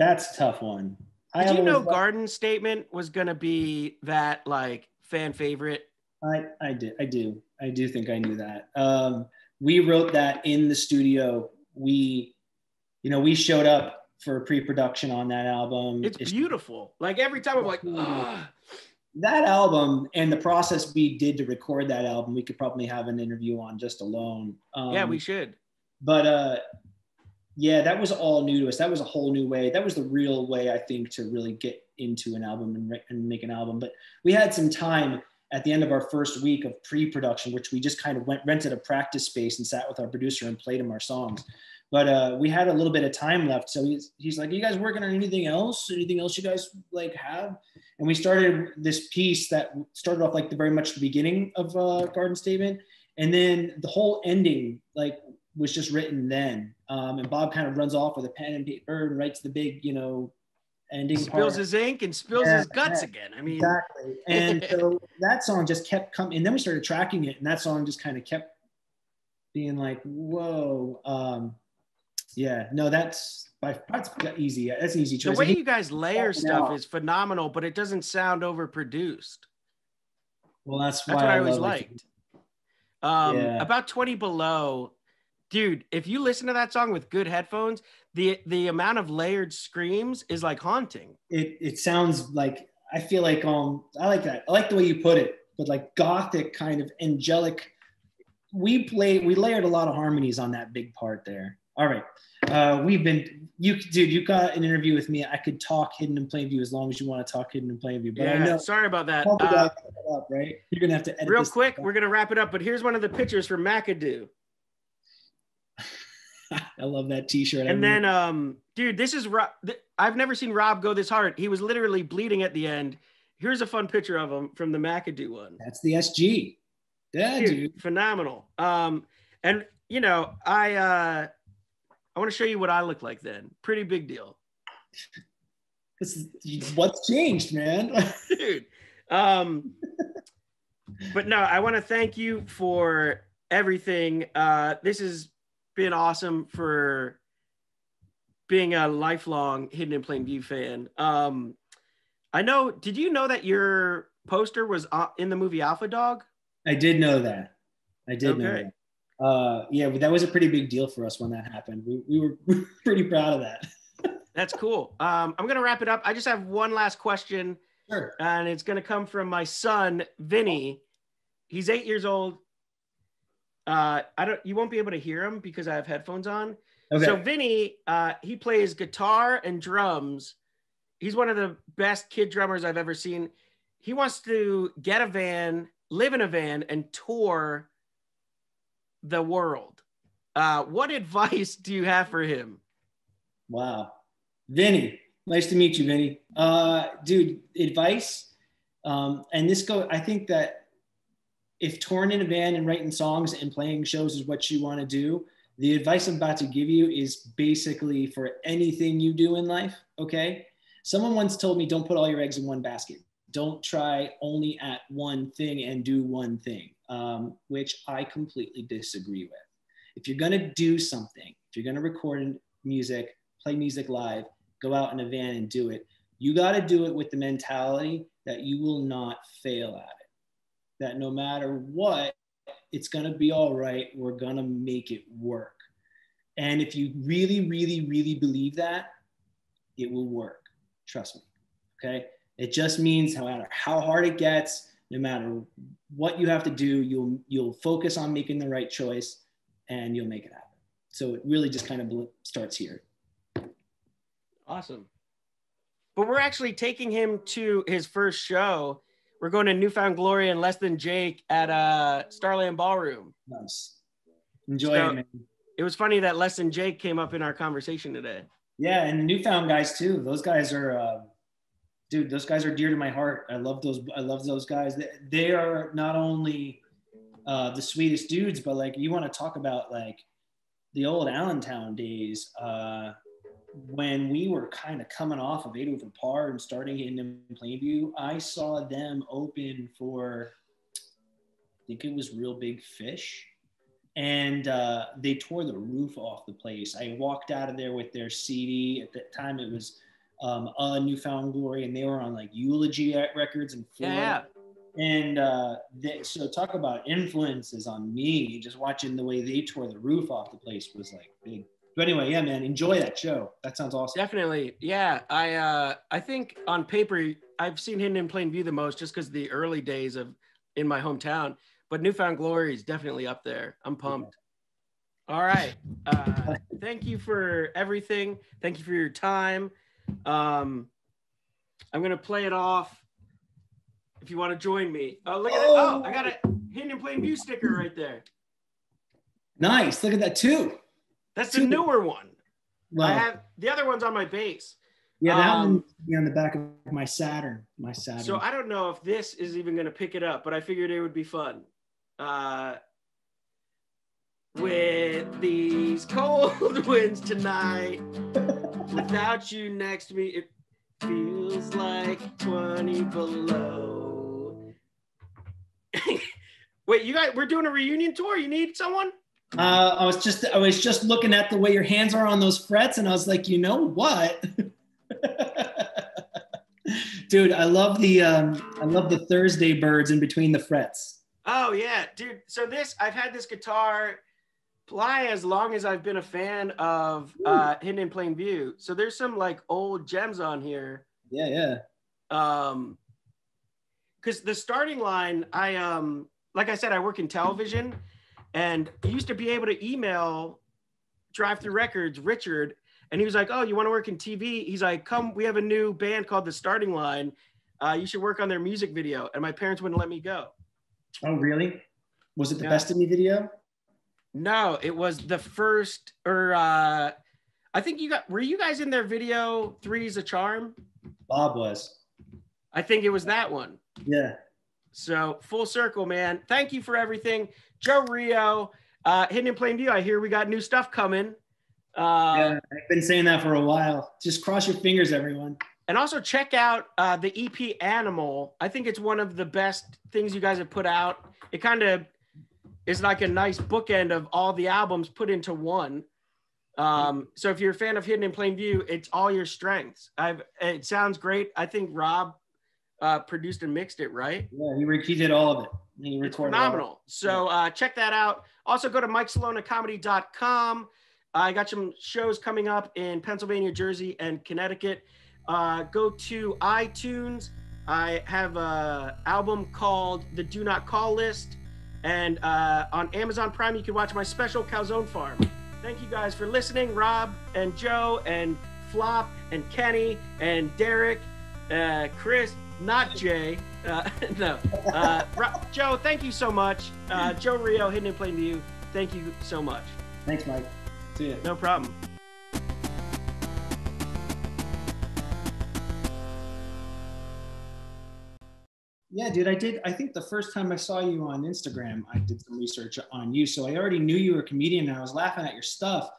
that's a tough one. Did you know Garden Statement was going to be that like fan favorite? I do think I knew that. We wrote that in the studio. We showed up for pre-production on that album. It's beautiful. Like every time I'm like, that album and the process we did to record that album, we could probably have an interview on just alone. Yeah, we should. But yeah, that was all new to us. That was a whole new way. That was the real way, I think, to really get into an album and make an album. But we had some time at the end of our first week of pre-production, which we just kind of rented a practice space and sat with our producer and played him our songs. But we had a little bit of time left. So he's like, "Are you guys working on anything else? Anything else you guys like have?" And we started this piece that started off like very much the beginning of Garden Statement. And then the whole ending like was just written then. And Bob kind of runs off with a pen and paper and writes the big, ending spills part. His ink and spills his guts again. I mean, exactly. And so that song just kept coming, and then we started tracking it, and that song just kind of kept being like, whoa. Yeah, no, that's easy. That's an easy choice. The way you guys layer stuff is phenomenal, but it doesn't sound overproduced. Well, that's what I always liked. About 20 Below, dude, if you listen to that song with good headphones, the amount of layered screams is like haunting. It sounds like, I feel like I like that. I like the way you put it, but like gothic kind of angelic. We layered a lot of harmonies on that big part there. All right. You got an interview with me. I could talk Hidden in Plain View as long as you want to talk Hidden in Plain View. But yeah, I know, sorry about that. Right? You're gonna have to edit real quick. We're gonna wrap it up. But here's one of the pictures from McAdoo. I love that T-shirt. And then, dude, this is Rob. I've never seen Rob go this hard. He was literally bleeding at the end. Here's a fun picture of him from the McAdoo one. That's the SG. Yeah, dude. Phenomenal. And I want to show you what I look like then. Pretty big deal. What's changed, man? Dude. But no, I want to thank you for everything. This has been awesome for being a lifelong Hidden in Plain View fan. Did you know that your poster was in the movie Alpha Dog? I did know that. Know that. Yeah, but that was a pretty big deal for us when that happened. We were pretty proud of that. That's cool. I'm going to wrap it up. I just have one last question. Sure. And it's going to come from my son, Vinny. He's 8 years old. You won't be able to hear him because I have headphones on. Okay. So Vinny, he plays guitar and drums. He's one of the best kid drummers I've ever seen. He wants to get a van, live in a van, and tour the world. What advice do you have for him? Wow. Vinny, nice to meet you, Vinny. Dude, advice. I think that if touring in a band and writing songs and playing shows is what you want to do, the advice I'm about to give you is basically for anything you do in life, okay? Someone once told me, don't put all your eggs in one basket. Don't try only at one thing and do one thing, which I completely disagree with. If you're gonna do something, if you're gonna record music, play music live, go out in a van and do it, you gotta do it with the mentality that you will not fail at it. That no matter what, it's gonna be all right, we're gonna make it work. And if you really, really, really believe that, it will work. Trust me. Okay. It just means no matter how hard it gets, no matter what you have to do, you'll focus on making the right choice and you'll make it happen. So it really just kind of starts here. Awesome. But we're actually taking him to his first show. We're going to Newfound Glory and Less Than Jake at Starland Ballroom. Nice. Enjoy it, man. It was funny that Less Than Jake came up in our conversation today. Yeah, and the Newfound guys too. Those guys are, dude. Those guys are dear to my heart. I love those guys. They are not only the sweetest dudes, but like you want to talk about like the old Allentown days when we were kind of coming off of 8 Over Par and starting in Plainview. I saw them open for, I think it was Real Big Fish. And they tore the roof off the place. I walked out of there with their CD. At that time, it was a Newfound Glory, and they were on like Eulogy Records in Florida. Yeah. And so talk about influences on me. Just watching the way they tore the roof off the place was like big. But anyway, yeah, man, enjoy that show. That sounds awesome. Definitely, yeah. I think on paper, I've seen Hidden in Plain View the most, just because the early days of in my hometown. But Newfound Glory is definitely up there. I'm pumped. All right. Thank you for everything. Thank you for your time. I'm going to play it off if you want to join me. Oh, look at it. Oh, I got a Hidden in Plain View sticker right there. Nice. Look at that too. That's the newer one. Wow. I have the other one's on my bass. Yeah, that one be on the back of my Saturn. So I don't know if this is even going to pick it up, but I figured it would be fun. With these cold winds tonight, without you next to me, it feels like 20 below. Wait, you guys, we're doing a reunion tour? You need someone? I was just looking at the way your hands are on those frets, and I was like, you know what? Dude, I love the Thursday birds in between the frets. Oh yeah, dude. So I've had this guitar play as long as I've been a fan of Hidden in Plain View. So there's some like old gems on here. Yeah. Because the starting line, like I said, I work in television, and I used to be able to email Drive Through Records, Richard, and he was like, "Oh, you want to work in TV?" He's like, "Come, we have a new band called The Starting Line. You should work on their music video." And my parents wouldn't let me go. Oh, really? Was it the Best of Me video? No, it was the first, I think were you guys in their video, Three's a Charm? Bob was. I think it was that one. Yeah. So full circle, man. Thank you for everything. Joe Reo, Hidden in Plain View. I hear we got new stuff coming. Yeah, I've been saying that for a while. Just cross your fingers, everyone. And also check out the EP Animal. I think it's one of the best things you guys have put out. It kind of is like a nice bookend of all the albums put into one. So if you're a fan of Hidden in Plain View, it's all your strengths. It sounds great. I think Rob produced and mixed it, right? Yeah, he did all of it. He recorded it's phenomenal. So check that out. Also go to MikeSelonaComedy.com. I got some shows coming up in Pennsylvania, Jersey, and Connecticut. Go to iTunes. I have an album called The Do Not Call List. And on Amazon Prime, you can watch my special Calzone Farm. Thank you guys for listening. Rob and Joe and Flop and Kenny and Derek, Chris, not Jay. No. Joe, thank you so much. Joe Reo, Hidden in Plain View. Thank you so much. Thanks, Mike. See ya. No problem. Yeah, dude, I think the first time I saw you on Instagram, I did some research on you. So I already knew you were a comedian, and I was laughing at your stuff.